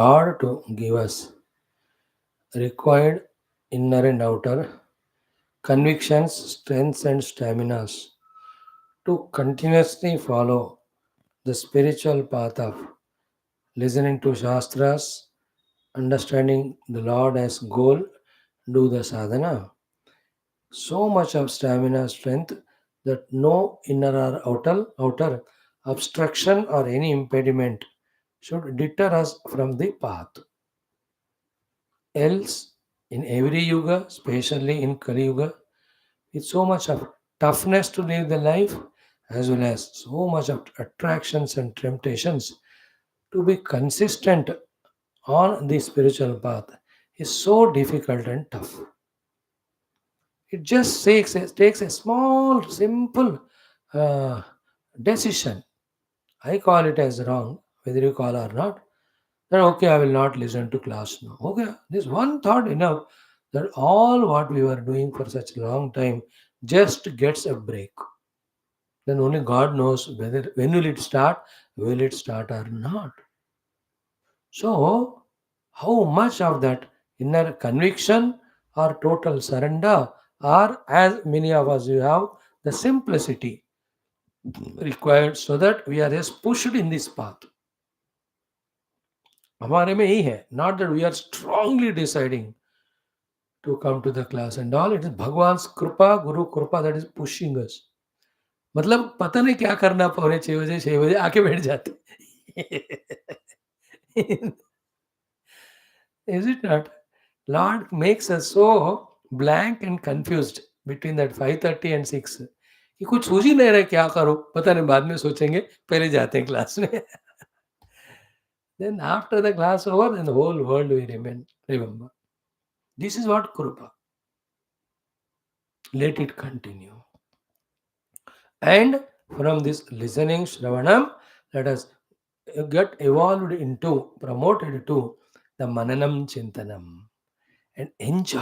order to give us required inner and outer convictions, strengths, and staminas to continuously follow the spiritual path of listening to Shastras, understanding the Lord as goal, do the sadhana. So much of stamina, strength that no inner or outer obstruction or any impediment should deter us from the path. Else, in every yuga, especially in Kali Yuga, with so much of toughness to live the life, as well as so much of attractions and temptations, to be consistent on the spiritual path is so difficult and tough. It just takes a small, simple uh, decision. I call it as wrong, whether you call or not. Then okay, I will not listen to class now. Okay, this one thought enough that all what we were doing for such a long time just gets a break. Then only God knows whether when will it start or not. So, how much of that inner conviction or total surrender, or as many of us you have the simplicity required so that we are just pushed in this path. हमारे में यही है, not that we are strongly deciding to come to the class and all. It is भगवान्स कृपा, गुरु कृपा that is pushing us. मतलब पता नहीं क्या करना, पौने 6 बजे आके बैठ जाते. Is it not? Lord makes us so blank and confused between that 5:30 and 6 कि कुछ सूझ ही नहीं रहा है क्या करो, पता नहीं बाद में सोचेंगे, पहले जाते हैं क्लास में. Then after the class over, then the whole world will remember. This is what Krupa. Let it continue. And from this listening Shravanam, let us get evolved into, promoted to the Mananam Chintanam and enjoy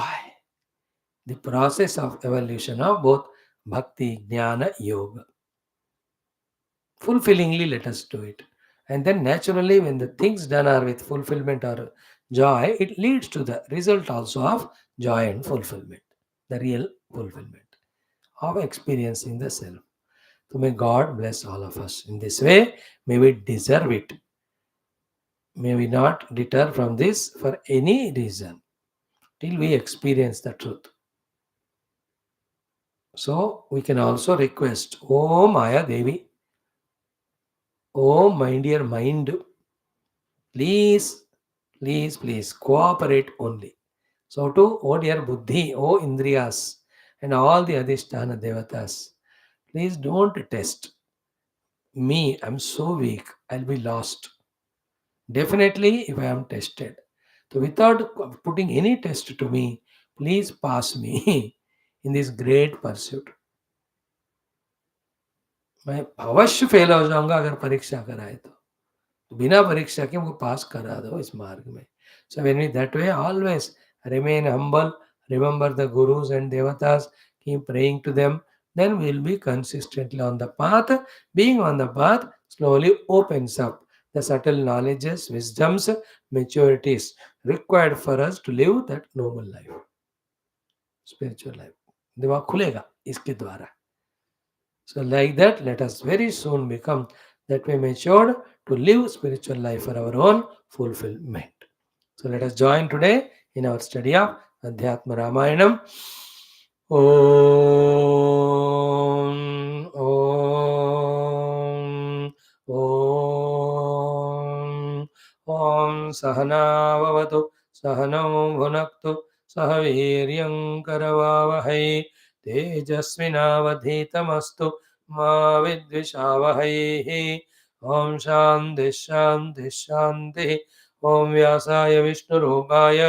the process of evolution of both Bhakti, Jnana, Yoga. Fulfillingly, let us do it. And then naturally, when the things done are with fulfillment or joy, it leads to the result also of joy and fulfillment, the real fulfillment of experiencing the self. So may God bless all of us. In this way, may we deserve it. May we not deter from this for any reason till we experience the truth. So we can also request, Oh Maya Devi, oh my dear mind, please, please cooperate only. So to, oh dear Buddhi, oh Indriyas, and all the Adhisthana Devatas, please don't test me. I'm so weak. I'll be lost. Definitely, if I am tested. So, without putting any test to me, please pass me in this great pursuit. मैं अवश्य fail हो जाऊंगा अगर परीक्षा कराए तो बिना परीक्षा के मुझे पास करा दो इस मार्ग में. So when we that way always remain humble, remember the gurus and devatas, keep praying to them, then we will be consistently on the path. Being on the path slowly opens up the subtle knowledges, wisdoms, maturities required for us to live that noble life, spiritual life. दिमाग खुलेगा इसके द्वारा. So, like that, let us very soon become that way matured to live spiritual life for our own fulfillment. So, let us join today in our study of Adhyatma Ramayanam. Om, Om, Om, Om Sahana Vavatu, Sahanam Bhunaktu, Sahaviryam Karavavahai. तेजस्विनावधीतमस्तु मा विद्विषावहैः. ॐ शान्तिः शान्तिः शान्तिः. ॐ व्यासाय विष्णुरूपाय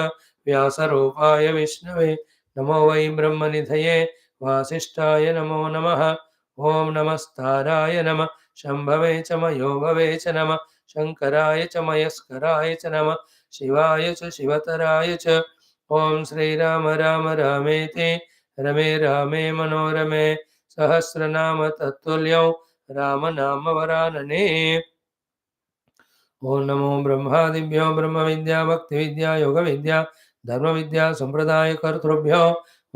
व्यासरूपाय विष्णवे नमो वै ब्रह्मनिधये वासिष्ठाय नमो नमः. ॐ नमस्ताराय नमः शम्भवे च मयो भवे च नमः शङ्कराय च मयस्कराय च नमः शिवाय च शिवतराय च. ॐ श्रीराम राम रामेति रमे रामे मनोरमे सहस्रनाम तत्तुल्यं राम नाम वरानने. ओम नमो ब्रह्मादिभ्यो ब्रह्म विद्या भक्ति विद्या योग विद्या धर्म विद्या संप्रदाय कर्तृभ्यो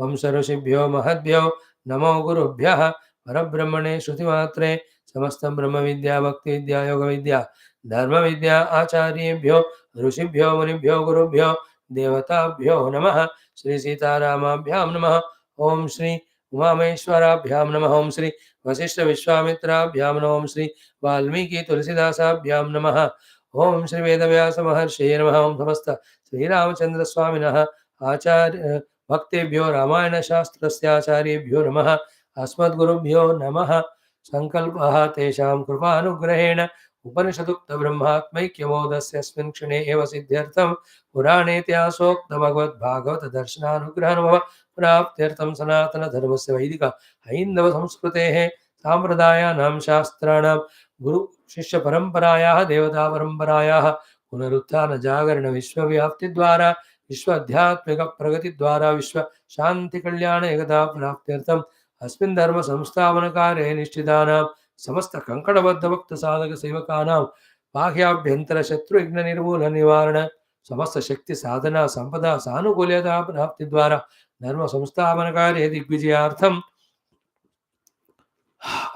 वंश ऋषिभ्यो महद्भ्यो नमो गुरुभ्यः परब्रह्मणे श्रुतिमात्रे समस्त ब्रह्म विद्या भक्ति विद्या योग विद्या धर्म विद्या आचार्येभ्यो ऋषिभ्यो मुनिभ्यो गुरुभ्यो देवताभ्यो नमः। श्री सीतारामाभ्यां नमः। ओम श्री उमामेश्वराभ्यां नमः। ओम श्री वशिष्ठ विश्वामित्राभ्यां नमः। ओम श्री वाल्मीकि तुलसीदासाभ्यां नमः। ओम श्री वेदव्यास महर्षि नमः। ओम समस्त श्रीरामचंद्र स्वामिनः आचार्य भक्तेभ्यो रामायण शास्त्रस्य आचार्येभ्यो नमः। अस्मद्गुरुभ्यो नमः। संकल्पः तेषां कृपानुग्रहेण उपनिषदुक्त ब्रह्मात्मैक्यमोदस्य अस्मिन् क्षणे एव सिद्ध्यर्थं पुराणेत्यासोक्त भगवद्भागवत दर्शनानुग्रहानुभव प्राप्त्यर्थं सनातन धर्मस्य वैदिक हैन्दव संस्कृतेः साम्प्रदायानां शास्त्राणां गुरु शिष्य परंपरायाः देवता परंपरायाः पुनरुत्थान जागरण विश्वव्याप्ति द्वारा विश्व आध्यात्मिक प्रगति द्वारा विश्व शांति कल्याण एकता प्राप्त्यर्थम अस्मिन् धर्म संस्थापन कार्ये निष्ठितानां समस्त कंकणबद्ध भक्त साधक सेवकानां बाह्याभ्यंतर शत्रु विघ्न निर्मूलन निवारण समस्त शक्ति साधना संपदा सानुकूल्यता प्राप्ति द्वारा धर्म संस्थापन कार्ये दिग्विजयार्थम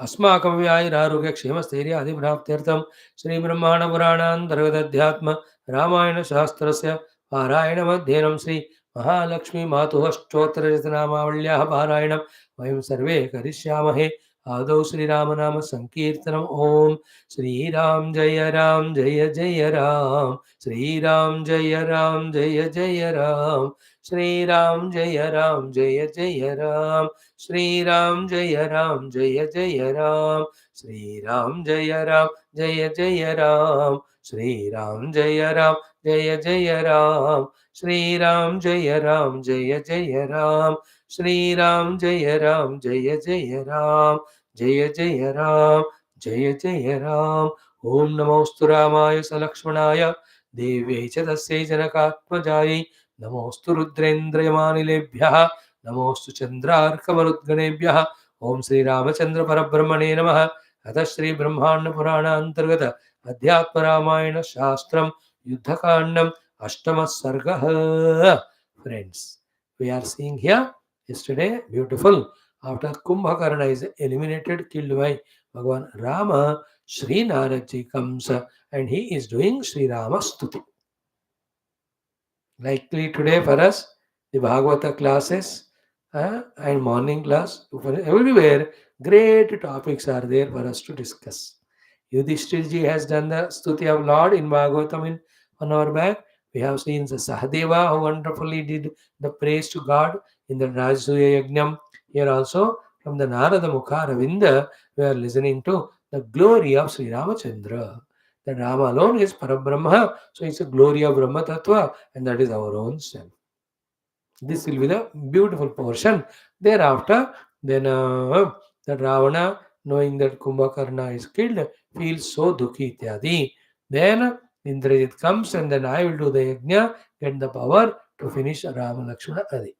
अस्माकं व्यायुरारोग्य क्षेमस्थैर्यादिप्राप्त्यर्थं श्रीब्रह्माण्ड पुराणान्तर्गत रामायण शास्त्रस्य पारायणमध्ययनं श्री महालक्ष्मी मातुः स्तोत्ररचनामावल्याः पारायणं वयं सर्वे करिष्यामहे। आदौ श्रीराम नाम संकीर्तनम्। ओम श्रीराम जय राम जय जय राम श्रीराम जय राम जय जय राम श्रीराम जय राम जय जय राम श्रीराम जय राम जय जय राम श्रीराम जय राम जय जय राम श्रीराम जय राम जय जय राम श्रीराम जय राम जय जय राम श्रीराम जय राम जय जय राम जय जय राम जय जय राम। ओम नमोस्तु रामाय सलक्ष्मणाय देव्यै च तस्यै जनकात्मजायै नमोस्तु रुद्रेन्द्रयमानिलेभ्यः नमोस्तु चंद्रार्कमरुद्गणेभ्यः। ओम श्री रामचंद्र परब्रह्मणे नमः। अतः श्री ब्रह्मांड पुराण अंतर्गत अध्यात्म रामायण शास्त्रम युद्धकांडम अष्टम सर्गः। Friends, we are seeing here yesterday beautiful after Kumbhakarna is eliminated, killed by Bhagavan Rama, Sri Narad ji comes and he is doing Sri Rama Stuti. Likely today for us the Bhagavata classes and morning class everywhere great topics are there for us to discuss. Yudhishthirji has done the Stuti of Lord in Bhagavatam in 1 hour back. We have seen the Sahadeva who wonderfully did the praise to God in the Rajasuya Yajnam. Here also from the Narada Mukha Ravinda we are listening to the glory of Sri Ramachandra. That Rama alone is Parabrahma, so it's a glory of Brahma Tattva and that is our own self. This will be the beautiful portion. Thereafter, then that Ravana, knowing that Kumbhakarna is killed, feels so dukhi ityadi. Then Indrajit comes and then I will do the yajna, get the power to finish Rama Lakshmana Adi.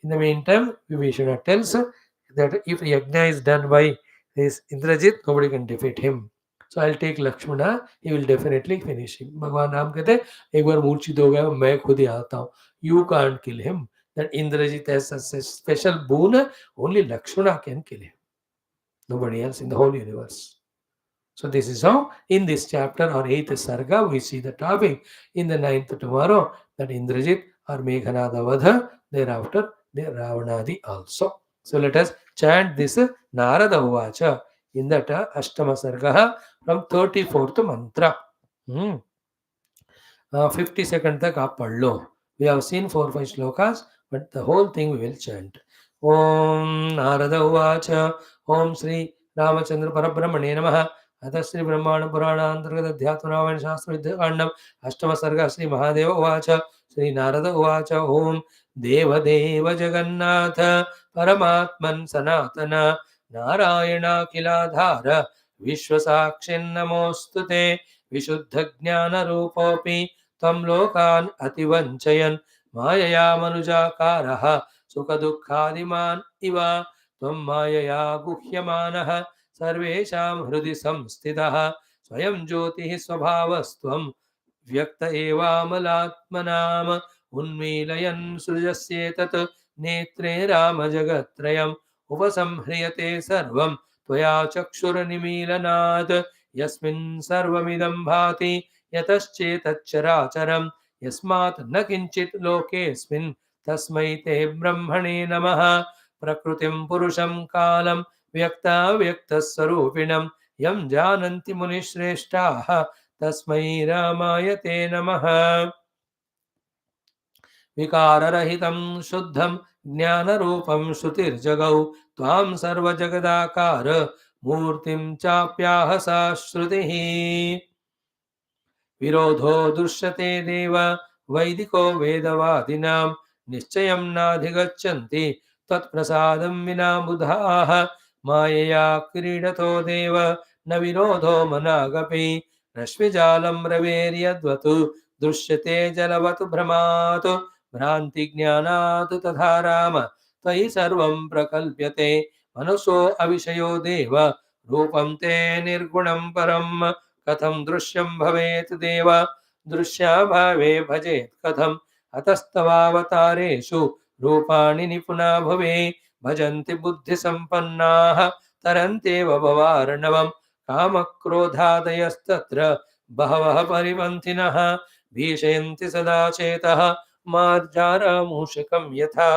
In the meantime, Vibhishana tells that if yajna is done by this Indrajit, nobody can defeat him. So I'll take Lakshmana, he will definitely finish him. भगवान राम कहते एक बार मूर्छित हो गया मैं खुद ही आता हूँ. You can't kill him. That Indrajit has a special boon, only Lakshmana can kill him. Nobody else in the whole universe. So this is how in this chapter or 8th Sarga we see the topic. In the 9th tomorrow that Indrajit or Meghanada Vadha, thereafter the Ravanadi also. So let us chant this Narada Uvacha in that Ashtama Sarga from 34th mantra. 50 seconds tak aap pad lo. We have seen 4-5 shlokas, but the whole thing we will chant. Om Narada Uvacha Om Sri Ramachandra Parabrahmane Namaha. अतः श्री ब्रह्मांड पुराण अंतर्गत अध्यात्म रामायण शास्त्र विद्याकांडम अष्टम सर्ग श्री महादेव उवाच श्री नारद उवाच ओम देवदेव जगन्नाथ परमात्मन् सनातन नारायणाखिलाधार विश्वसाक्षिन्नमोऽस्तुते विशुद्धज्ञानरूपोऽपि त्वं लोकान् अतिवञ्चयन् मायया मनुजाकारः सुखदुःखादिमान् इव त्वं मायया गुह्यमानः सर्वेषां हृदि संस्थितः स्वयं ज्योतिः स्वभावस्त्वं व्यक्त एवामलात्मनाम उन्मीलयन् सृजस्येतत् नेत्रे रामजगत्त्रयम् उपसंह्रियते सर्वं त्वया चक्षुर्निमीलनात् यस्मिन् सर्वमिदं भाति यतश्चेतच्चराचरं यस्मात् न किञ्चित् लोकेऽस्मिन् तस्मै ते ब्रह्मणे नमः प्रकृतिं पुरुषं कालं व्यक्ताव्यक्तस्वरूपिणं यं जानन्ति मुनिश्रेष्ठाः तस्मै रामाय ते नमः विकाररहितं शुद्धं ज्ञानरूपं श्रुतिर्जगौ त्वां सर्वजगदाकार मूर्तिं चाप्याह सा श्रुतिः विरोधो दृश्यते देव वैदिको वेदवादिनां निश्चयं नाधिगच्छन्ति त्वत्प्रसादं विना बुधाः मायया क्रीडतो देव न विरोधो मनागपि रश्मिजालं रवेर्यद्वत् दृश्यते जलवत् भ्रमात् भ्रान्तिज्ञानात् तथा राम त्वयि सर्वं प्रकल्प्यते मनसो अविषयो देव रूपं ते निर्गुणं परम् कथं दृश्यं भवेत् देव दृश्याभावे भजेत् कथम् अतस्तवावतारेषु रूपाणि निपुणा भवे भजन्ति बुद्धिसम्पन्नाः तरन्त्येव भवार्णवम् कामक्रोधादयस्तत्र बहवः परिपन्थिनः भीषयन्ति सदा चेतः मार्जारमूषिकं यथा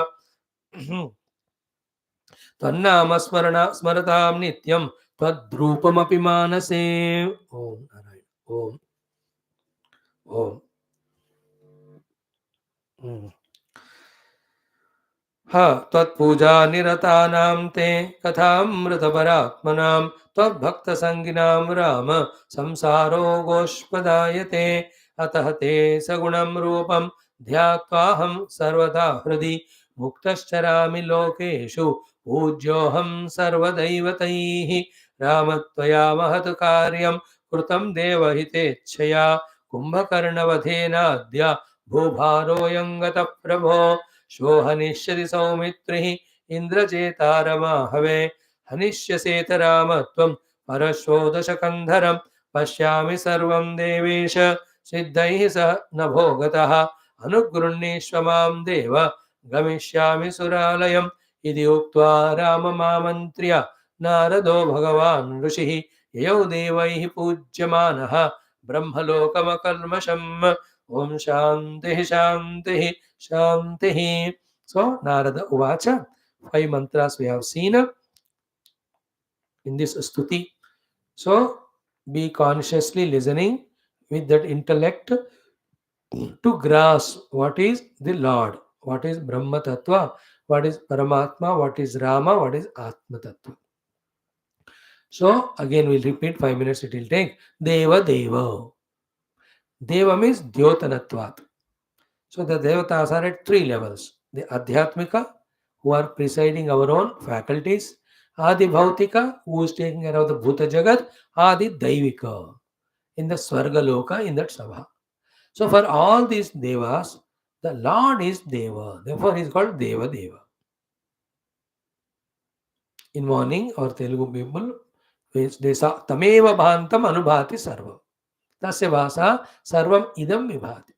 तन्नाम स्मरतां नित्यं त्वद्रूपमपि मानसे ओम नारायण ओम ओम त्वत्पूजा निरतानां ते कथामृतपरात्मनां त्वद्भक्तसङ्गिनां राम संसारो गोष्पदायते अतः ते सगुणं रूपं ध्यात्वाहं सर्वदा हृदि मुक्तश्चरामि लोकेषु पूज्योऽहं सर्वदैवतैः राम त्वया महत् कार्यं कृतं देवहितेच्छया कुम्भकर्णवधेनाद्य भूभारोऽयं गतः प्रभो श्वो हनिष्यति सौमित्रिः इन्द्रचेतारमाहवे हनिष्यसेत राम त्वं परश्वो दशकन्धरं पश्यामि सर्वं देवेश सिद्धैः सह नभो गतः अनुगृह्णीष्व मां देव गमिष्यामि सुरालयम् इति उक्त्वा राममामन्त्र्य नारदो भगवान् ऋषिः ययौ देवैः पूज्यमानः ब्रह्मलोकमकल्मषम् ॐ शान्तिः शान्तिः Shantihi. So, Narada Uvacha, 5 mantras we have seen in this stuti. So, be consciously listening with that intellect to grasp what is the Lord, what is Brahma Tattva, what is Paramatma, what is Rama, what is Atma Tattva. So, again we'll repeat 5 minutes it will take. Deva Deva. Deva means Dhyotanatvat. So the devatas are at 3 levels. The Adhyatmika, who are presiding our own faculties. Adi Bhautika, who is taking care of the Bhuta Jagat. Adi Daivika, in the Swarga Loka, in that Sabha. So for all these devas, the Lord is Deva. Therefore he is called Deva Deva. In morning, our Telugu people, they say, Tameva Bhantam Anubhati Sarvam. Tasya Vasa Sarvam Idam Vibhati.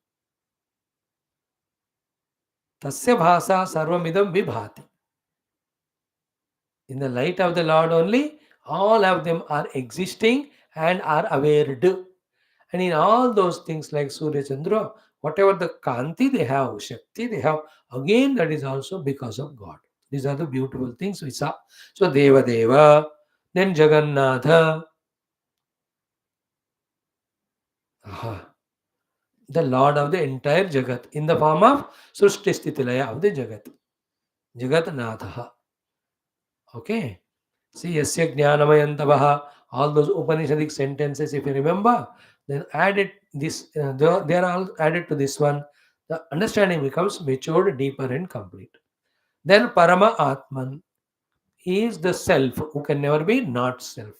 Tasya bhasa sarvamidam vibhati. In the light of the Lord only, all of them are existing and are aware. And in all those things like Surya Chandra, whatever the Kanti they have, Shakti they have, again that is also because of God. These are the beautiful things we saw. So Deva Deva, then Jagannatha. The Lord of the entire Jagat in the form of Srushti Sthitilaya of the Jagat. Jagatnatha. Okay. See, Yasya Jnanamayantabaha, all those Upanishadic sentences, if you remember, then add it this, they are all added to this one. The understanding becomes matured, deeper, and complete. Then Parama Atman, he is the self who can never be not self.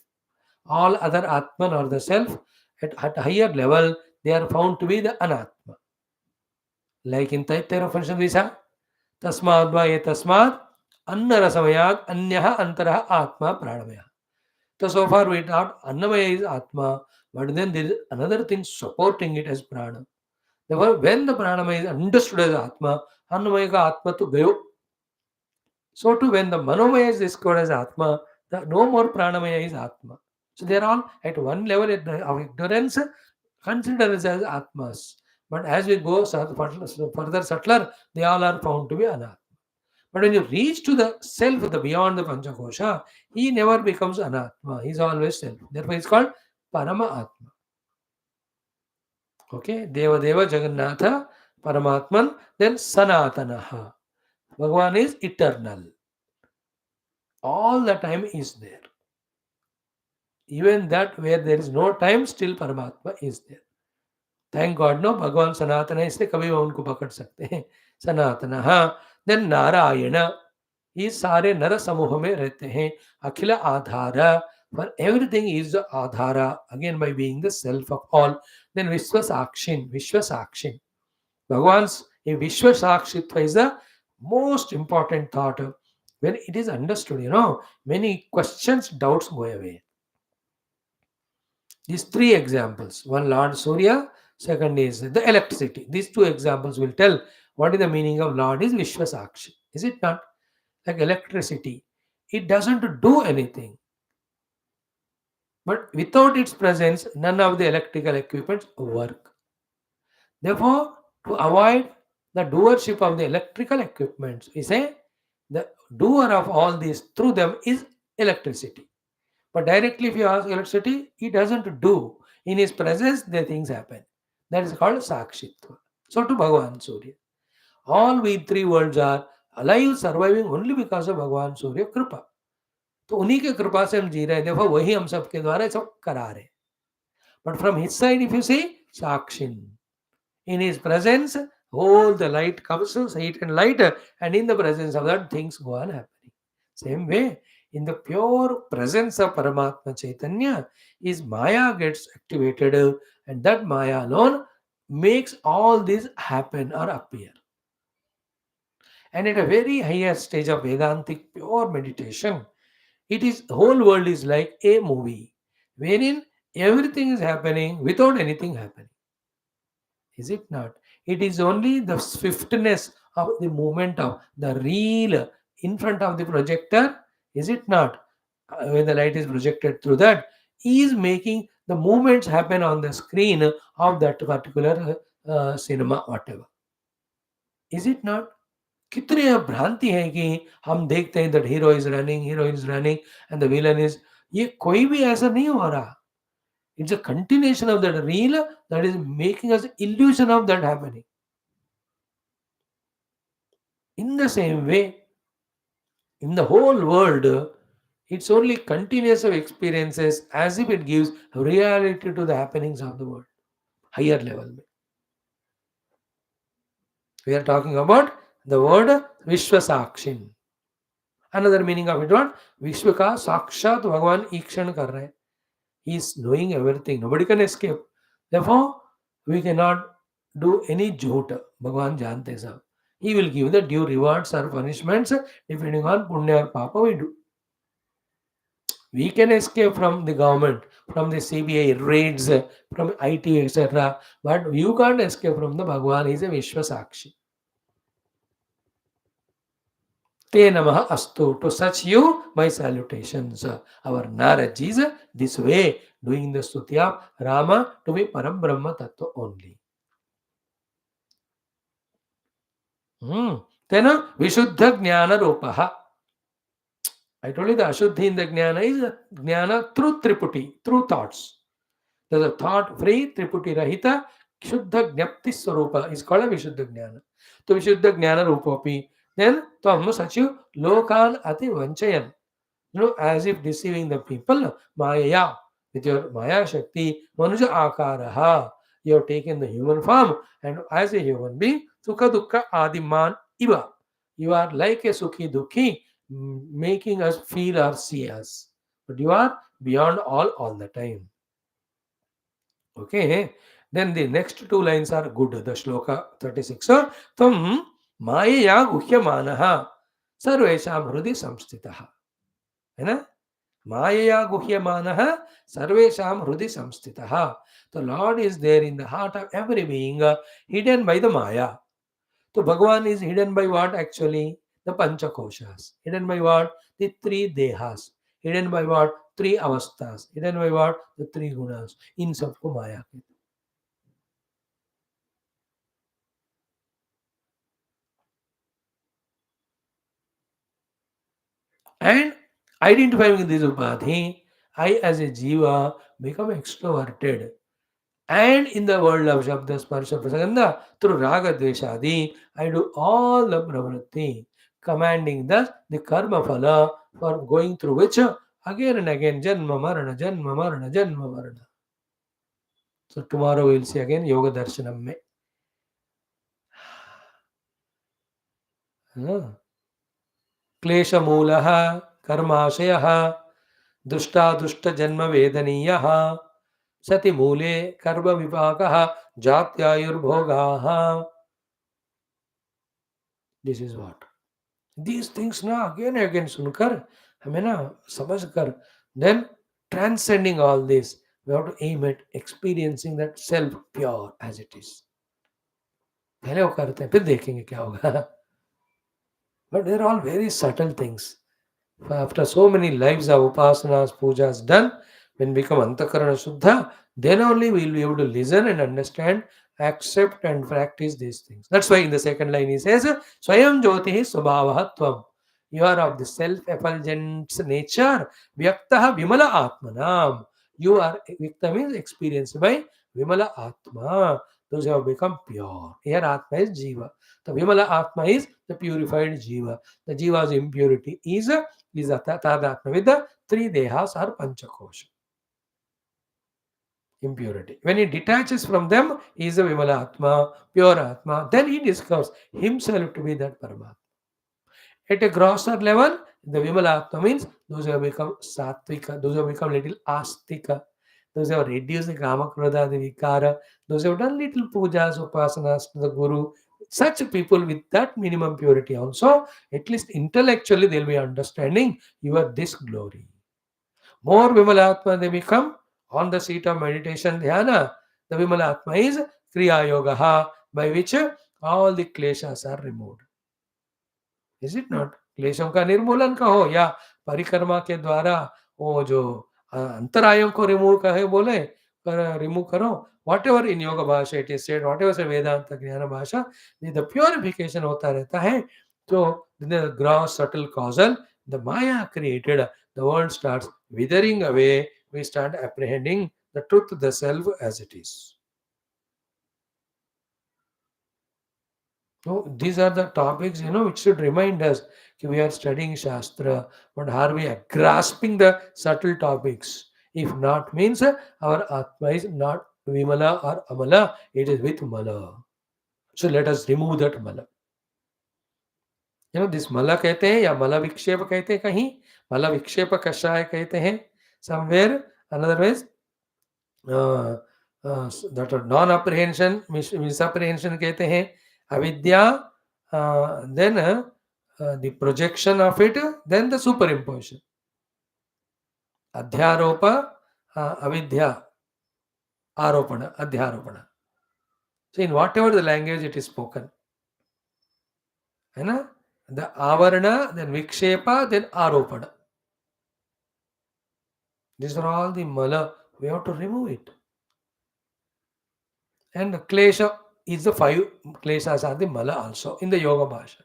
All other Atman or the self at higher level, they are found to be the Anatma. Like in Taittira Upanishad, we say, Tasmad va ye tasmad, Anna rasamayad, Anyaha antaraha Atma pranamaya. So far we thought Annamaya is Atma, but then there is another thing supporting it as Prana. Therefore, when the Pranamaya is understood as Atma, Annamaya ka Atma to gayo. So too, when the Manomaya is discovered as Atma, no more Pranamaya is Atma. So they are all at one level of ignorance considered as Atmas. But as we go further subtler, they all are found to be Anatma. But when you reach to the self, the beyond the Panchakosha, he never becomes Anatma. He is always self. Therefore, he is called Parama Atma. Okay, Deva Deva Jagannatha, Paramatman, then Sanatanaha. Bhagavan is eternal. All the time is there. Even that where there is no time, still Paramatma is there. Thank God, no, भगवान सनातन है इसलिए कभी हम उनको पकड़ सकते हैं. सनातन, हाँ. देन नारायण, ये सारे नर समूह में रहते हैं. अखिल आधार, for everything is the adhara, again by being the self of all. Then Vishwasakshin, Vishwasakshin. Bhagavan's Vishwasakshitva is the most important thought. When it is understood, many questions, doubts go away. These three examples, one Lord Surya, second is the electricity. These two examples will tell what is the meaning of Lord is Vishwasakshi. Is it not? Like electricity, it doesn't do anything. But without its presence, none of the electrical equipments work. Therefore, to avoid the doership of the electrical equipments, we say the doer of all these through them is electricity. But directly, if you ask electricity, he doesn't do. In his presence, the things happen. That is called Sakshitva. So to Bhagavan Surya. All we three worlds are alive, surviving only because of Bhagavan Surya Kripa. तो उन्हीं के कृपा से हम जी रहे हैं. देखो वही हम सबके द्वारा सब करा रहे. But from his side, if you see, Sakshin. In his presence, all the light comes to heat and light, and in the presence of that, things go on happening. Same way, in the pure presence of Paramatma Chaitanya, his Maya gets activated, and that Maya alone makes all this happen or appear. And at a very higher stage of Vedantic pure meditation, the whole world is like a movie, wherein everything is happening without anything happening. Is it not? It is only the swiftness of the movement of the reel in front of the projector. Is it not? When the light is projected through that, is making the movements happen on the screen of that particular cinema, whatever. Is it not? कितनी भ्रांति है कि हम देखते हैं that hero is running and the villain is, ये कोई भी ऐसा नहीं हो रहा. It's a continuation of that reel that is making us illusion of that happening. In the same way, in the whole world, it's only continuous of experiences as if it gives reality to the happenings of the world. Higher level. We are talking about the word Vishwasakshin. Another meaning of it what? Vishwa ka Sakshat Bhagavan Ikshan kar rahe. He is knowing everything. Nobody can escape. Therefore, we cannot do any jhota. Bhagavan jante sab. He will give the due rewards or punishments depending on punya or papa we do. We can escape from the government, from the CBI raids, from IT, etc. But you can't escape from the Bhagavan. He is a Vishwasakshi. Te Namaha Astu. To such you, my salutations. Our Narad is this way, doing the Stuti of Rama to be Param Brahma Tattva only. Then Vishuddha Jnana Rupaha. I told you the Ashuddhi in the Jnana is Jnana through Triputi, through thoughts. There's a thought free, Triputi Rahita, Shuddha Jnapti Swarupa is called a Vishuddha Jnana. So Vishuddha Jnana Rupapi. Then Tam Sachu Lokan Ati Vanchayan. As if deceiving the people, Maya, with your Maya Shakti, Manuja Akaraha. You have taken the human form, and as a human being, Sukha Dukkha Adiman Iva. You are like a Sukhi Dukhi, making us feel or see us. But you are beyond all the time. Okay. Then the next two lines are good. The Shloka 36. So, Tam Maya Guhyamanaha Sarvesham Hrudi Samstitaha. है ना? Mayaya guhyamanaha sarvesham hrudi samstitaha. The Lord is there in the heart of every being, hidden by the Maya. So Bhagavan is hidden by what actually? The Panchakoshas. Hidden by what? The three Dehas. Hidden by what? Three Avasthas. Hidden by what? The three Gunas. In sabko Maya. And identifying this upadhi, I as a jiva become extroverted. And in the world of Shabda Sparsha Prasaganda, through Raga Dveshadi, I do all the pravritti, commanding thus the karma phala for going through which again and again Janma Marana, Janma Marana, Janma Marana. So tomorrow we'll see again Yoga Darshanam mein. क्लेशमूलः कर्माशयः दुष्टादुष्टजन्मवेदनीयः सति मूले कर्मविपाकः जात्यायुर्भोगाः. This is what these things ना again and again सुनकर हमें ना समझ कर then transcending all this we have to aim at experiencing that self pure as it is. पहले वो करते हैं फिर देखेंगे क्या होगा. But they're all very subtle things. After so many lives of upasanas, pujas done, when become antakarana shuddha, then only we will be able to listen and understand, accept and practice these things. That's why in the second line he says, Swayam Jyotihi Swabhavahatvam. You are of the self-effulgent nature, Vyaktaha Vimala Atmanam. You are, Vyakta means experienced by Vimala Atma. Those who have become pure. Here Atma is Jiva. The Vimala Atma is the purified Jiva. The Jiva's impurity is Tadatma with the three dehas or panchakosha. Impurity. When he detaches from them, he is a Vimala Atma, pure Atma. Then he discovers himself to be that Paramatma. At a grosser level, the Vimala Atma means those who have become Sattvika, those who have become little Astika, those who have reduced the Kama Krodha, the Vikara, those who have done little pujas, upasanas to the Guru. Such people with that minimum purity also, at least intellectually, they'll be understanding your this glory. More Vimalatma they become on the seat of meditation dhyana. The Vimalatma is Kriya Yoga, by which all the kleshas are removed. Is it not? क्लेशों का निर्मूलन कहो या परिक्रमा के द्वारा वो जो अंतरायों को रिमूव कहे बोले रिमूव करो. Whatever in yoga भाषा it is said, whatever से वेदांत ज्ञान भाषा, the purification होता रहता है. So the gross subtle causal, the Maya created, the world starts withering away. We start apprehending the truth, the self as it is. So these are the topics, which should remind us that we are studying Shastra, but are we grasping the subtle topics? If not, means our Atma is not Vimala or Amala, it is with Mala. So let us remove that Mala. This Mala कहते हैं या Mala विक्षेप कहते हैं कहीं, Mala विक्षेप कषाय कहते हैं. Somewhere, another ways, that non-apprehension, misapprehension कहते हैं. Avidya, then the projection of it, then the superimposition. Adhyaropa, avidya, aropana, adhyaropana. So in whatever the language it is spoken, the avarana, then vikshepa, then aropana. These are all the mala. We have to remove it. And the klesha is the 5 kleshas are the mala also in the yoga bhasha.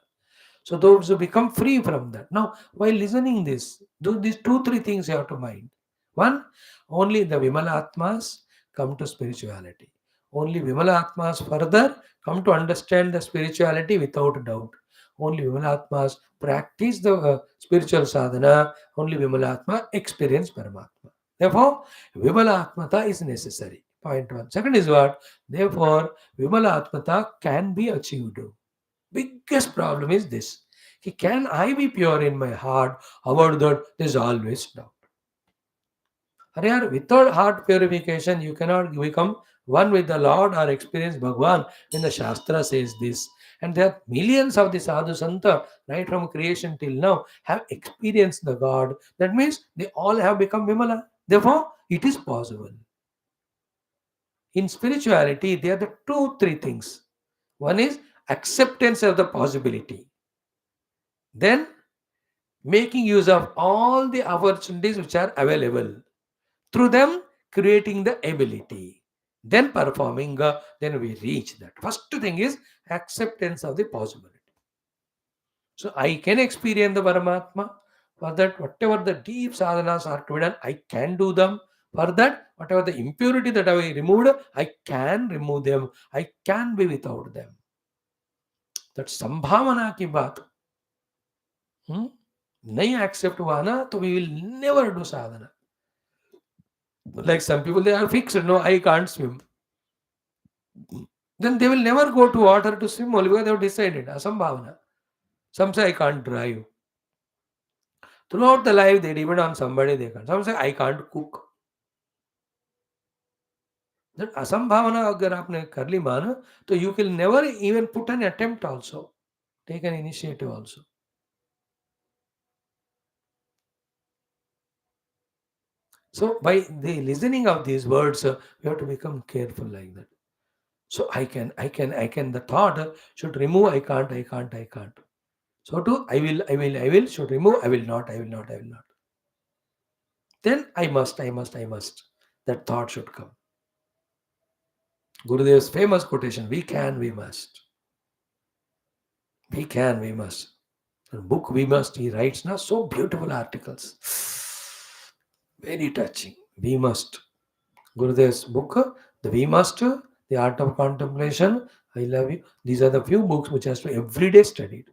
So those who become free from that. Now, while listening this, do these 2-3 things you have to mind. One, only the Vimala Atmas come to spirituality. Only Vimala Atmas further come to understand the spirituality without doubt. Only Vimala Atmas practice the spiritual sadhana. Only Vimala Atma experience Paramatma. Therefore, Vimala Atmata is necessary. Point 1. Second is what? Therefore, Vimala Atmata can be achieved. Biggest problem is this. Can I be pure in my heart? About that, there's always doubt. Without heart purification, you cannot become one with the Lord or experience Bhagwan when the Shastra says this. And there are millions of the Sadhu Santa, right from creation till now, have experienced the God. That means they all have become Vimala. Therefore, it is possible. In spirituality, there are the three things. One is acceptance of the possibility. Then making use of all the opportunities which are available. Through them, creating the ability. Then performing, then we reach that. First thing is acceptance of the possibility. So I can experience the Paramatma. For that, whatever the deep sadhanas are to be done, I can do them. For that, whatever the impurity that I removed, I can remove them. I can be without them. That संभावना की बात नहीं accept हुआ ना तो we will never do sadhana. Like some people, they are fixed. No, I can't swim. Then they will never go to water to swim only because they have decided. Asambhavana. Some say I can't drive. Throughout the life, they depend on somebody they can. Some say I can't cook. That asambhavana अगर आपने कर ली माना तो you will never even put an attempt also. Take an initiative also. So by the listening of these words, we have to become careful like that. So I can. The thought should remove. I can't. So to I will should remove. I will not. Then I must. That thought should come. Gurudev's famous quotation: "We can, we must. We can, we must." The book "We Must" he writes now so beautiful articles, very touching. We must. Gurudev's book, the "We Must," the Art of Contemplation. I love you. These are the few books which has to every day studied.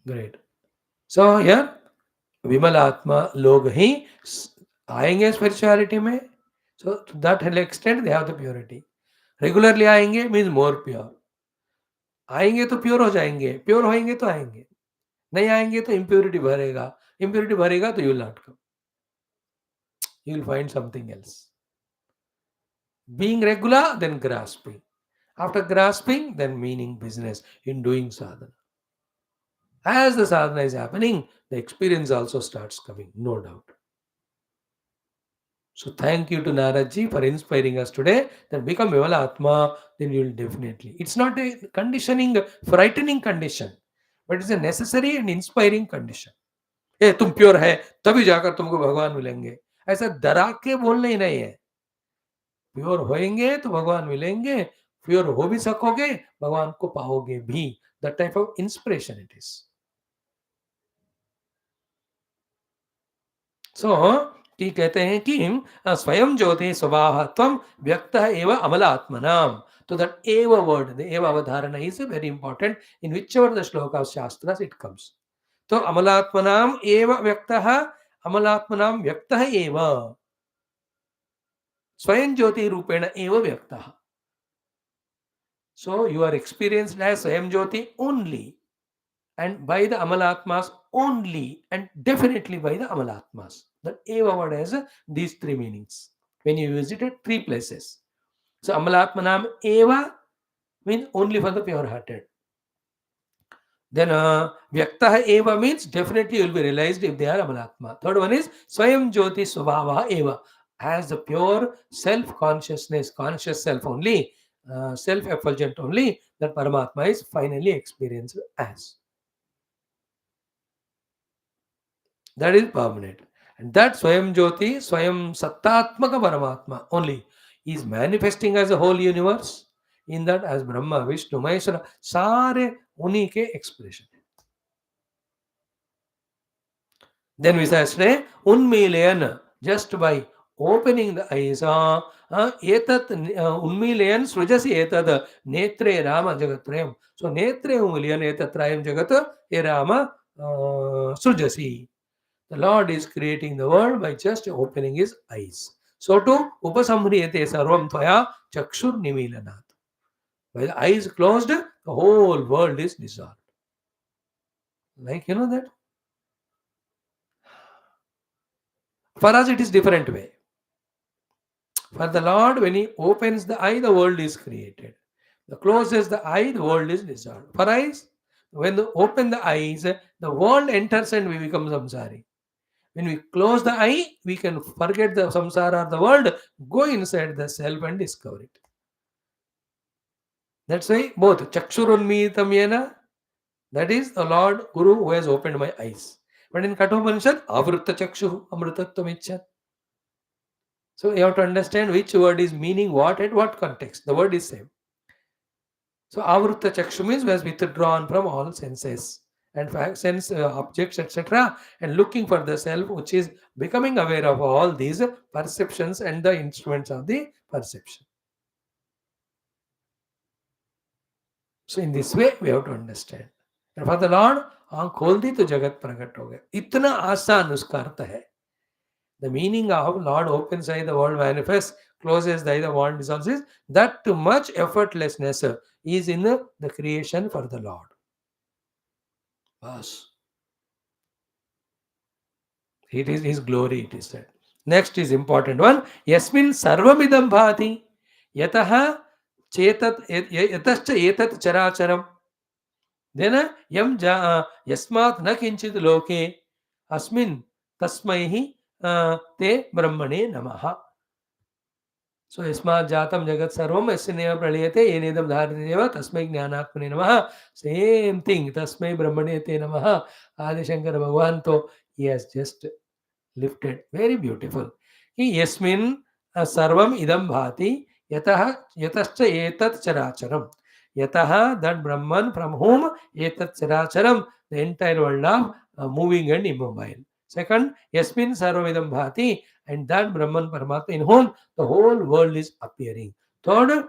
Great. So here विमल आत्मा लोग ही आएंगे spirituality में. So to that extent they have the purity. Regularly आएंगे means more pure. आएंगे तो pure हो जाएंगे. Pure होएंगे तो आएंगे. नहीं आएंगे तो इम्प्योरिटी भरेगा. इम्प्योरिटी भरेगा तो you will not come. You will find something else. Being regular, then grasping. After grasping, then meaning business in doing sadhana. As the sadhana is happening, the experience also starts coming, no doubt. So thank you to Naradji for inspiring us today. That become Vivala Atma, then you will definitely. It's not a conditioning, frightening condition, but it's a necessary and inspiring condition. ए तुम pure है तभी जाकर तुमको भगवान मिलेंगे. ऐसा डरा के बोलना ही नहीं है. प्योर होएंगे तो भगवान मिलेंगे. प्योर हो भी सकोगे, भगवान को पाओगे भी. That type of inspiration it is. So कि कहते हैं कि स्वयं ज्योति स्वभाव त्वं व्यक्त एव अमलात्मनाम. So that eva word, the eva avadharana is very important in whichever the shloka of Shastras it comes. So अमलात्मनाम एव व्यक्तः अमलात्मनाम व्यक्तः एव स्वयं ज्योति रूपेण एव व्यक्तः. So you are experienced as Swayam Jyoti only, and by the Amalatmas only, and definitely by the Amalatmas. The Eva word has these three meanings. When you use it at three places. So Amalatmanam Eva means only for the pure-hearted. Then Vyaktaha Eva means definitely you will be realized if they are Amalatma. Third one is Swayam Jyoti Swabhava Eva. As the pure self-consciousness, conscious self only, self-effulgent only, that Paramatma is finally experienced as. That is permanent. And that Swayam Jyoti, Swayam Sattatmaka Paramatma only is manifesting as a whole universe. In that as Brahma, Vishnu, Maheshwara, सारे उन्हीं के expression. Then we say, Unmilayan, just by opening the eyes, etat Unmilayan Srujasi etad Netre Rama Jagatrayam. So Netre Unmilayan etatrayam Jagat e Rama Srujasi. The Lord is creating the world by just opening his eyes. So to Upasamhriyate Sarvam Tvaya Chakshur Nimilanat. By the eyes closed, the whole world is dissolved. Like you know that? For us, it is different way. For the Lord, when He opens the eye, the world is created. The closes the eye, the world is dissolved. For eyes, when they open the eyes, the world enters and we become samsari. When we close the eye, we can forget the samsara or the world, go inside the self and discover it. That's why both chakshurunmitam yena, that is the Lord Guru who has opened my eyes. But in Kathopanishad, avritta chakshu amritatvam ichat. So you have to understand which word is meaning what at what context. The word is same. So avrutta chakshu means was withdrawn from all senses and sense objects, etc., and looking for the self, which is becoming aware of all these perceptions and the instruments of the perception. So in this way, we have to understand. And for the Lord, आँख खोल दी तो जगत प्रकट हो गया. इतना आसान उसका अर्थ है. The meaning of Lord opens eye, the world manifests, closes the eye, the world dissolves, is that too much effortlessness is in the creation for the Lord. Bas. It is His glory, it is said. Next is important one. Yasmin sarvamidam bhati yataha chetat yatascha etat characharam. Then yam yasmat na kinchit loke asmin tasmaihi te brahmane namaha. So yasmat jatam jagat sarvam yasya praliyate yenedam dharaneva tasmai jnanatmane namaha. Same thing. Tasmai brahmane te namaha. Adi Shankara Bhagavan to he has just lifted. Very beautiful. Yasmin sarvam idam bhati yatascha etat characharam. Yataha, that Brahman from whom etat characharam, the entire world of moving and immobile. Second, yasmin sarvam idam bhati, and that Brahman Paramatma in whom the whole world is appearing. Third,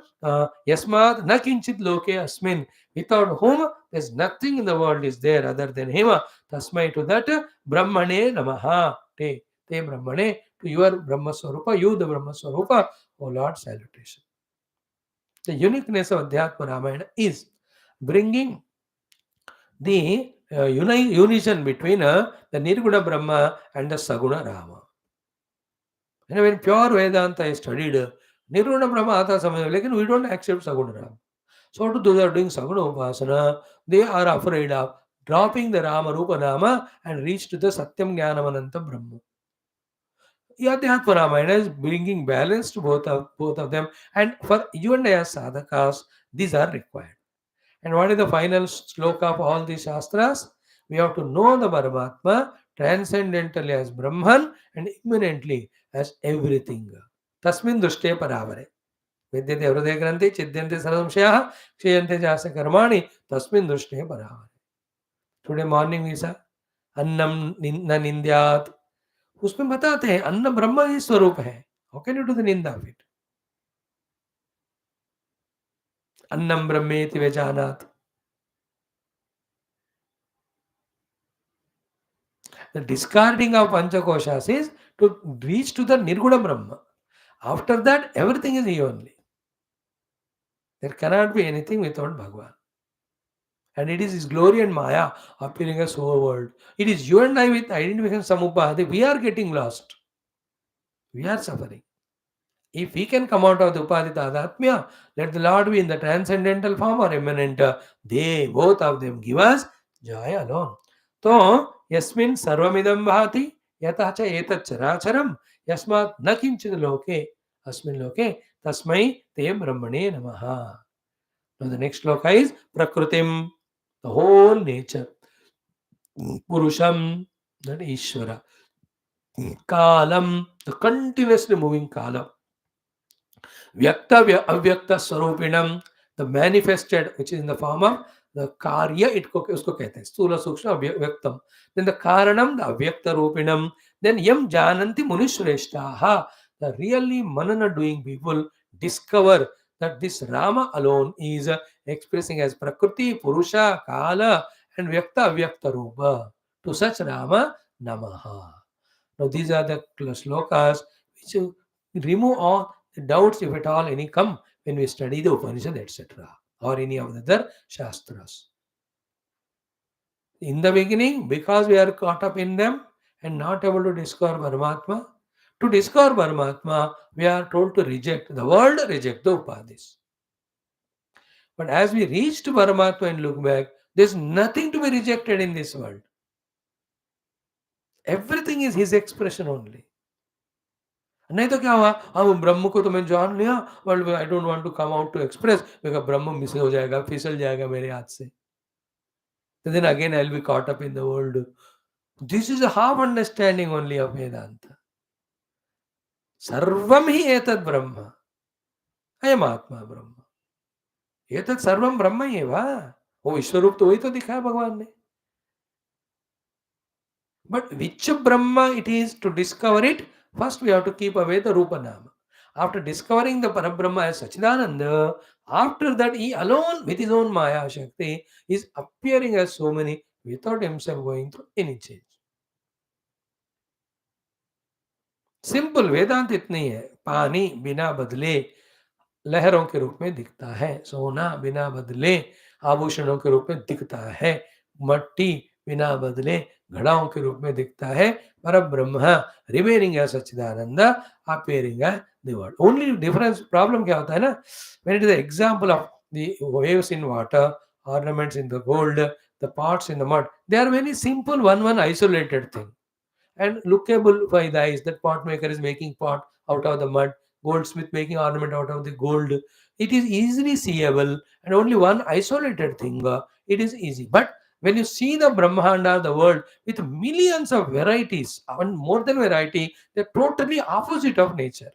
yasmat na kinchit loke asmin, without whom there is nothing in the world is there other than him. Tasmai, to that Brahmane namaha. Te Brahmane, to your Brahma Swarupa, you the Brahma Swarupa, O Lord, salutation. The uniqueness of Adhyatma Ramayana is bringing the unison between the Nirguna Brahma and the Saguna Rama. And when pure Vedanta is studied, Nirguna Brahma Ata Samaya, like we don't accept Saguna Rama. So to those who are doing Saguna Upasana, they are afraid of dropping the Rama Rupa Nama and reach to the Satyam Jnanamananta Brahma. Adhyatma Ramayana is bringing balance to both of them, and for you and I as sadhakas, these are required. And what is the final sloka of all these shastras? We have to know the Paramatma transcendentally as Brahman and immanently as everything. Tasmin dushte paravare. Vidyate hruday granthi chidyante sarvamshyaha kshayante jasa karmani tasmin dushte paravare. Today morning we saw annam na nindyat. उसमें बताते हैं अन्न ब्रह्म ही स्वरूप है. How can you do the निंदा of it? अन्नम ब्रह्मेति व्यजानात्. The discarding of panchakoshas is to reach to the nirguna brahma. After that, everything is he only. There cannot be anything without Bhagavan. And it is his glory and maya appearing as whole world. It is you and I with identification samupahati. We are getting lost. We are suffering. If we can come out of the upadita adhyatmya, let the Lord be in the transcendental form or immanent. They, both of them, give us joy alone. So, yasmin sarvamidam bhati yatacha etat characharam yasmat na kinchid loke asmin loke tasmai te brahmane namaha. Now the next sloka is prakrutim, the whole nature. Purusham, that Ishvara. Kalam, the continuously moving kalam. Vyakta avyakta sarupinam, the manifested, which is in the form of the karya, usko कहते हैं स्थूल सूक्ष्म व्यक्तम. Then the karanam, the avyakta rupinam. Then yam jananti munishreshtaha, the really manana doing people discover that this Rama alone is expressing as Prakriti, Purusha, Kala, and Vyakta Avyakta Rupa. To such Rama, Namaha. Now these are the slokas which remove all the doubts, if at all any come, when we study the Upanishad, etc., or any of the other Shastras. In the beginning, because we are caught up in them and not able to discover Paramatma, To discover Paramatma, we are told to reject the world, reject the upadhis. But as we reach to Paramatma and look back, there's nothing to be rejected in this world. Everything is his expression only. नहीं तो क्या हुआ, हम ब्रह्म को तो मैं जान लिया, but I don't want to come out to express because Brahma miss हो जाएगा, फिसल जाएगा मेरे हाथ से. Then again I'll be caught up in the world. This is a half understanding only of Vedanta. सर्वम ही एतद् ब्रह्म, अयम आत्मा ब्रह्म. एतद् सर्वम ब्रह्म ही है वाह. वो विश्वरूप तो वही तो दिखाया भगवान ने. But which Brahma it is, to discover it, first we have to keep away the Rupa Nama. After discovering the Parabrahma as Sachidananda, after that he alone with his own Maya Shakti is appearing as so many without himself going through any change. Simple Vedanta इतनी है. पानी बिना बदले लहरों के रूप में दिखता है. सोना बिना बदले आभूषणों के रूप में दिखता है. मट्टी बिना बदले घड़ाओं के रूप में दिखता है. पर Brahma remaining as Sachchidananda appearing as the world. Only difference problem क्या होता है ना, when it is the example of the waves in water, ornaments in the gold, the pots in the mud, they are very simple, one isolated thing and lookable by the eyes. That pot maker is making pot out of the mud, goldsmith making ornament out of the gold. It is easily seeable and only one isolated thing. It is easy. But when you see the Brahmaanda, the world with millions of varieties and more than variety, they're totally opposite of nature.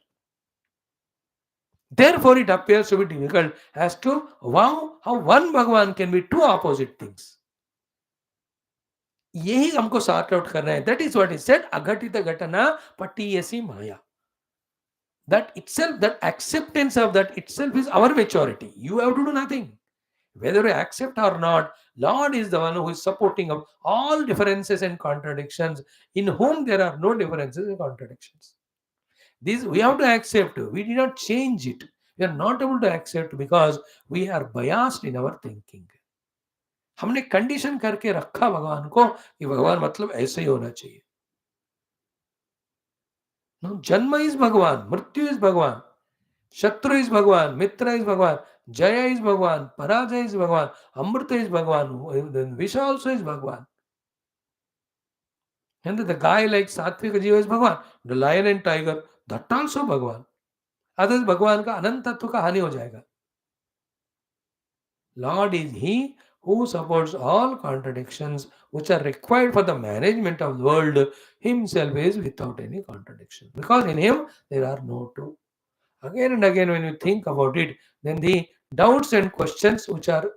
Therefore, it appears to be difficult as to how one Bhagwan can be two opposite things. यही हमको sort out करना है. That is what is said, अघटित घटना पटीयसी माया. That itself, that acceptance of that itself is our maturity. You have to do nothing. Whether you accept or not, Lord is the one who is supporting of all differences and contradictions, in whom there are no differences and contradictions. This we have to accept. We did not change it. We are not able to accept because we are biased in our thinking. हमने condition करके रखा भगवान को कि भगवान मतलब ऐसे ही होना चाहिए. No, जन्म इज भगवान, मृत्यु इज भगवान, शत्रु इज भगवान, मित्र इज भगवान, जय इज भगवान, पराजय इज भगवान, अमृत इज भगवान, विष also is भगवान. And the guy like सात्विक जीव is भगवान, the lion and tiger, that also भगवान. अदर्स भगवान का अनंत तत्व का हानि हो जाएगा. Lord is he who supports all contradictions which are required for the management of the world. Himself is without any contradiction, because in him there are no two. Again and again, when you think about it, then the doubts and questions which are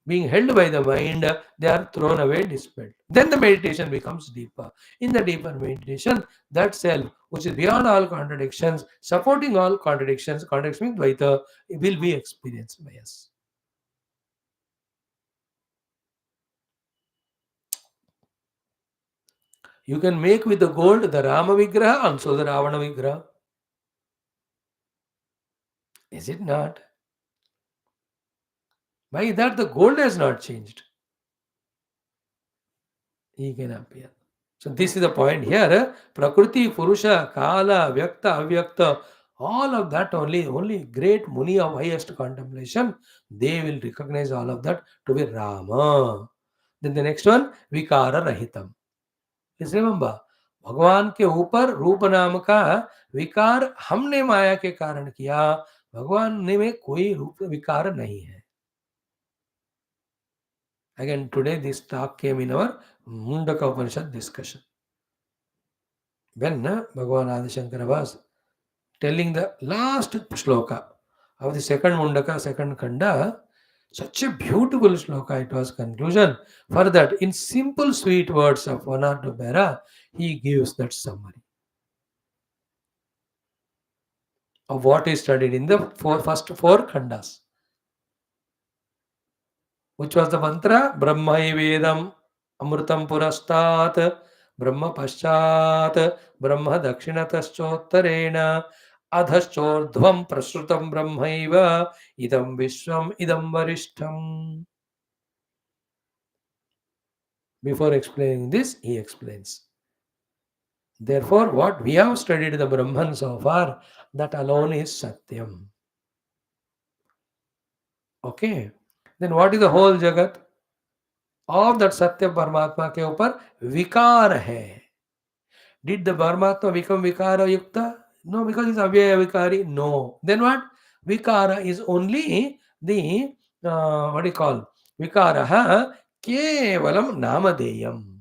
being held by the mind, they are thrown away, dispelled. Then the meditation becomes deeper. In the deeper meditation, that self, which is beyond all contradictions, supporting all contradictions, contradictions Dvaita, will be experienced by us. You can make with the gold the Rama Vigraha, also the Ravana Vigraha. Is it not? By that, the gold has not changed. He can appear. So this is the point here. Prakriti, Purusha, Kala, Vyakta, Avyakta, all of that only great Muni of highest contemplation, they will recognize all of that to be Rama. Then the next one, Vikara Rahitam. Please remember, भगवान के ऊपर रूप नाम का विकार हमने माया के कारण किया. भगवान में कोई रूप विकार नहीं है. Again, today this talk came in our Mundaka Upanishad discussion. When Bhagavan Adishankara was telling the last shloka of the second Mundaka, second Kanda, such a beautiful shloka it was conclusion. For that, in simple sweet words of one or two para, he gives that summary of what is studied in the first four Khandas. Which was the mantra? Brahmai Vedam Amrutam Purastat Brahma Paschat Brahma Dakshinataschottarena Adhaschordhvam Prasrutam Brahmaiva Idam Vishwam Idam Varishtam. Before explaining this, he explains. Therefore, what we have studied the Brahman so far, that alone is Satyam. Okay. Then what is the whole Jagat? Of that Satya Paramatma के ऊपर विकार है. Did the Paramatma become Vikara Yukta? No, because it's Avyaya Vikari. No. Then what? Vikara is only the, what do you call? Vikaraha Kevalam Namadeyam.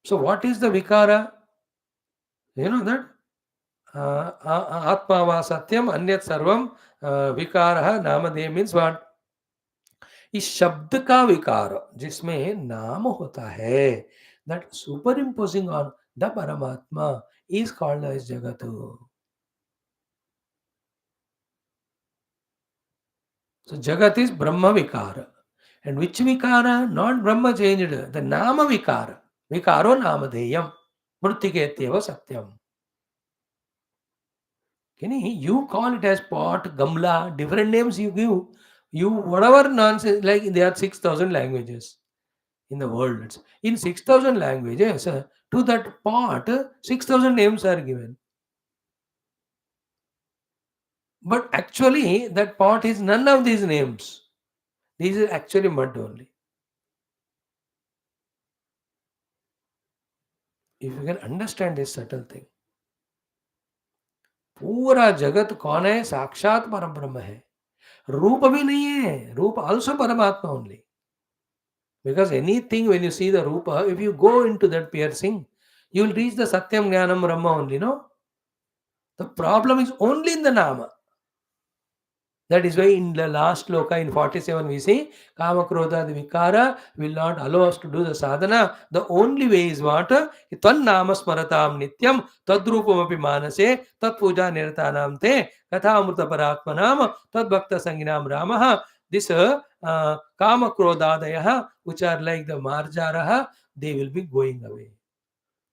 So what is the Vikara? You know that? Atma va Satyam Anyat Sarvam Vikaraha Namadeyam means what? इस शब्द का विकार जिसमें नाम होता है, that superimposing on the Paramatma is called as Jagat. So Jagat is Brahma Vikara. And which Vikara? Not Brahma changed. The Nama Vikara. Vikaro Namadeyam. Murtiketyeva Satyam. You call it as pot, gamla, different names you give. You whatever nonsense, like there are 6,000 languages in the world. In 6,000 languages, to that pot, 6,000 names are given. But actually, that pot is none of these names. This is actually mud only. If you can understand this subtle thing, पूरा जगत कौन है? साक्षात परम ब्रह्म है. रूप भी नहीं है. रूप also परमात्मा only. Because anything when you see the rupa, if you go into that piercing, you will reach the Satyam Jnanam Brahma only, no? The problem is only in the Nama. That is why in the last loka in 47 we say, Kama Krodha the Vikara will not allow us to do the sadhana. The only way is what? Tvan Nama Smaratam Nityam Tadrupam api Manase Tat Puja Niratanam Te Katha Amrita Paratmanam Tad Bhakta Sanginam Ramaha. This Kama Krodhadayaha, which are like the Marjaraha, they will be going away.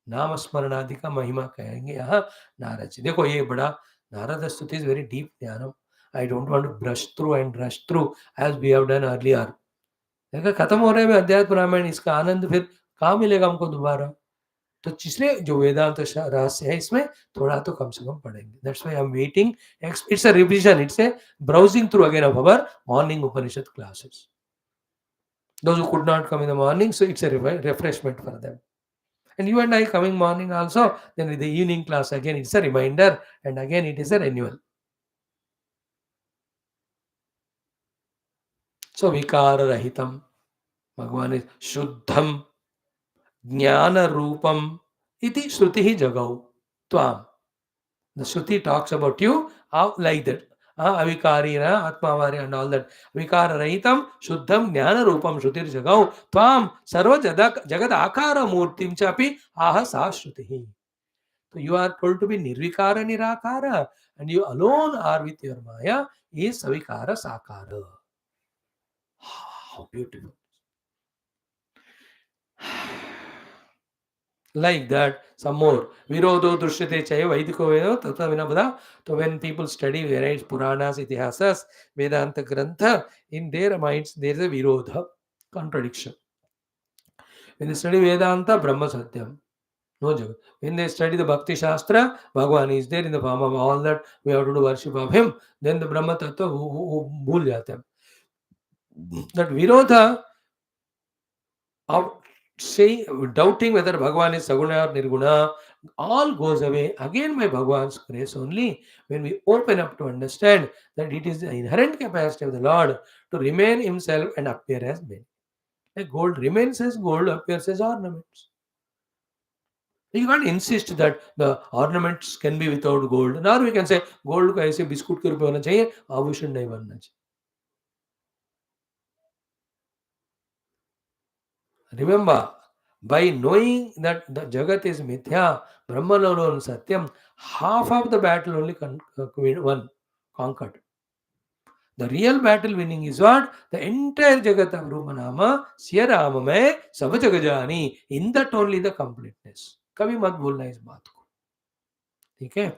नाम स्मरणादि का महिमा कहेंगे यहाँ नारद जी. देखो ये बड़ा नारद स्तुति is very deep ज्ञानम. I don't want to brush through and rush through as we have done earlier. देखो खत्म हो रहे हैं अध्यात्म रामायण. इसका आनंद फिर कहाँ मिलेगा हमको दोबारा? तो इसलिए जो वेदांत रहस्य है इसमें थोड़ा तो कम से कम पढ़ेंगे. That's why I am waiting. It's a revision. It's a browsing through again of our morning Upanishad classes. Those who could not come in the morning, so it's a refreshment for them. And you and I coming morning also, then with the evening class again, it's a reminder, and again it is a renewal. So vikara rahitam, Bhagavan is shuddham, jnana rupam, iti shruti jagau, tvam. The shruti talks about you like that. Avikarina, Atmavari and all that. Vikara rahitam, shuddham, jnana rupam, shrutir jagau, tvam, sarva jagad akara murtim chapi, aha sa shruti. So you are told to be nirvikara nirakara, and you alone are with your maya is savikara sakara. How beautiful. Like that, some more. Virodho drishyate chaya vaidiko vedo tata vinabada. So when people study various Puranas, Ityasas, Vedanta Grantha, in their minds there is a virodha, contradiction. When they study Vedanta, Brahma Satyam. No Jagat. When they study the Bhakti Shastra, Bhagavan is there in the form of all that we have to do worship of him. Then the Brahma Tattva bhul jate hain. That Virodha of doubting whether Bhagavan is Saguna or Nirguna all goes away again by Bhagavan's grace only when we open up to understand that it is the inherent capacity of the Lord to remain himself and appear as many. Like gold remains as gold, appears as ornaments. You can't insist that the ornaments can be without gold. Now we can say gold का ऐसे biscuit के रूप में होना चाहिए, आभूषण नहीं बनना चाहिए. Remember, by knowing that the Jagat is Mithya, Brahman alone Satyam, half of the battle only won, conquered. The real battle winning is what? The entire Jagat of Rupanama, Siya Rama mein sab jagajani. In that only the completeness. कभी मत भूलना इस बात को. ठीक है.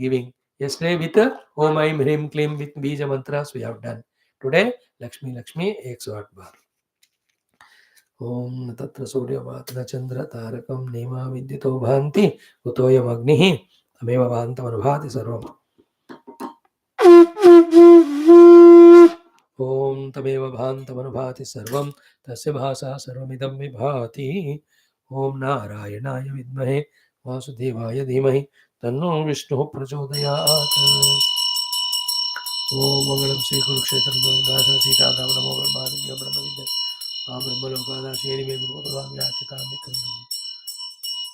giving. Yesterday with Om Aim Hrim Klim with Bija mantras we have done. Today Lakshmi Lakshmi 108 बार. ओम तत्र सूर्यवात्र चंद्र तारकम नेमा विद्युतो भान्ति कुतोयमग्निः तमेव भान्तमनुभाति सर्वम्. ओम तमेव भान्तमनुभाति सर्वं तस्य भासा सर्वमिदं विभाति. ओम नारायणाय विद्महे वासुदेवाय धीमहि तन्नो विष्णुः प्रचोदयात्. ओम मंगलम श्री कुरुक्षेत्र सीताराम नमो ब्रह्मादिभ्यो ब्रह्मविद्या ब्रह्मलोकादाशेरि मे गुरुपदवाक्यकामिकन्दम्.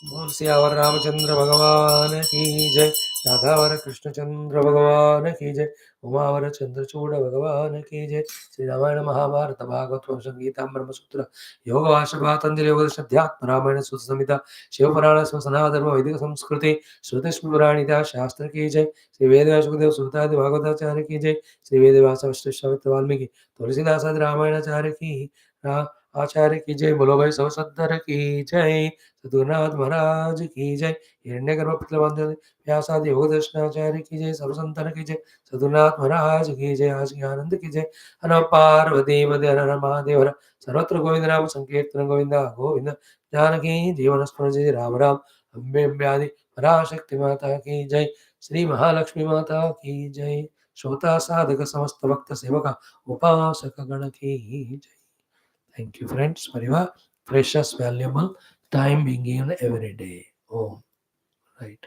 बोल सियावर रामचंद्र भगवान की जय. राधावर कृष्णचंद्र भगवान की जय. उमावर चंद्रचूड़ भगवान की जय. श्री रामायण महाभारत भागवत गीता ब्रह्मसूत्र योग वाशपातंजलि योग अध्यात्म रामायण सुत संहिता शिवपुराण सनातन वैदिक संस्कृति श्रुति स्मृतिपुराणिता शास्त्र की जय. श्री वेद व्यासदेव सुतादि भागवताचार्य की जय. श्री वेद व्यास वशिष्ठ वाल्मीकि तुलसीदास आदि रामायणाचार्य की आचार्य की जय. बोलो भाई सब सद्धर की जय. सद्गुरुनाथ महाराज की जय. हिरण्यगर्भ पितृवंदन व्यासादि योग दर्शनाचार्य की जय. सर्वसंतन की जय. सद्गुरुनाथ महाराज की जय. आज की आनंद की जय. हर पार्वती हर हर महादेव हर. सर्वत्र गोविंद नाम संकीर्तन गोविंदा गोविंद. जानकी जीवन स्मरण जय राम राम. अम्बे अम्ब्यादि पराशक्ति माता की जय. श्री महालक्ष्मी माता की जय. श्रोता साधक समस्त भक्त सेवका उपासक गण की जय. Thank you, friends, for your precious, valuable time being given every day. Oh, right.